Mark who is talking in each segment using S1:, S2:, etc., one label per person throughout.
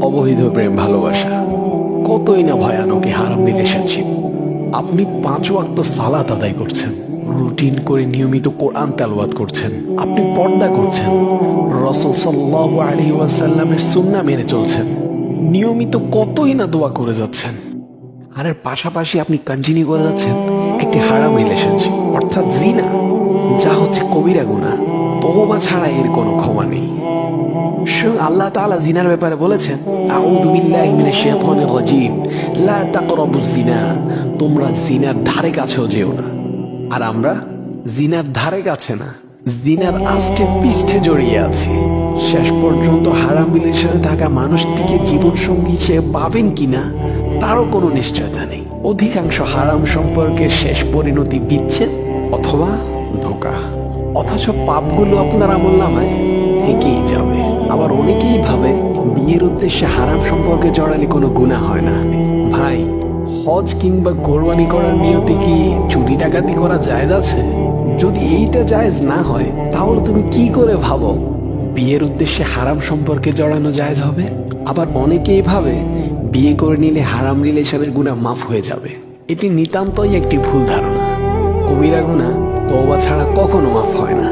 S1: অবৈধ প্রেম ভালোবাসা কতই না ভয়ানক এই হারাম রিলেশনশিপ। আপনি 5 ওয়াক্ত সালাত আদায় করছেন, রুটিন করে নিয়মিত কোরআন তেলাওয়াত করছেন, আপনি পর্দা করছেন, রাসূল সাল্লাল্লাহু আলাইহি ওয়াসাল্লামের সুন্নাহ মেনে চলছেন, নিয়মিত কতই না দোয়া করে যাচ্ছেন, আর এর পাশাপাশি আপনি কন্টিনিউ করে যাচ্ছেন একটি হারাম রিলেশনশিপ অর্থাৎ জিনা, যা হচ্ছে কবিরা গুনাহ। তওবা ছাড়া এর কোনো ক্ষমা নেই। স্বয়ং আল্লাহ তাআলা জিনার ব্যাপারে বলেছেন, আউযু বিল্লাহি মিনাশ শাইতানির রাজীম, লা তাকরাবুজ জিনা, তোমরা জিনার ধারে কাছেও যেও না। আর আমরা জিনার ধারে কাছে না, জিনার আষ্টে পৃষ্ঠে জড়িয়ে আছি। শেষ পর্যন্ত হারাম রিলেশনে থাকা মানুষটিকে জীবনসঙ্গী হিসেবে পাবেন কিনা তারও কোনো নিশ্চয়তা নেই। অধিকাংশ হারাম সম্পর্কের শেষ পরিণতি বিচ্ছেদ অথবা ধোঁকা, অথচ পাপগুলো আপনার আমলনামায় থেকেই যাবে। আবার অনেকেই ভাবে বিয়ের উদ্দেশ্যে হারাম সম্পর্কে জড়ালে কোনো গুনাহ হয় না। ভাই, হজ কিংবা কোরবানি করার নিয়তে কি চুরি ডাকাতি করা জায়েজ আছে? যদি এইটা জায়েজ না হয়, তাহলে তুমি কি করে ভাবো বিয়ের উদ্দেশ্যে হারাম সম্পর্কে জড়ানো জায়েজ হবে? আবার অনেকেই ভাবে বিয়ে করে নিলে হারাম রিলেশনের গুনাহ মাফ হয়ে যাবে। এটি নিতান্তই একটি ভুল ধারণা। কবিরা গুনাহ তওবা ছাড়া কখনো মাফ হয় না।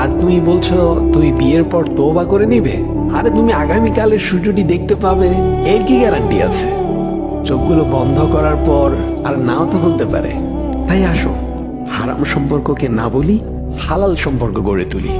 S1: আর তুমি বলছো তুমি বিয়ের পর তওবা করে নিবে? আরে তুমি আগামীকালের সূর্যটি দেখতে পাবে, এর কি গ্যারান্টি আছে? চোখগুলো বন্ধ করার পর আর নাও তো খুলতে পারে। তাই আসো, হারাম সম্পর্ককে না বলি, হালাল সম্পর্ক গড়ে তুলি।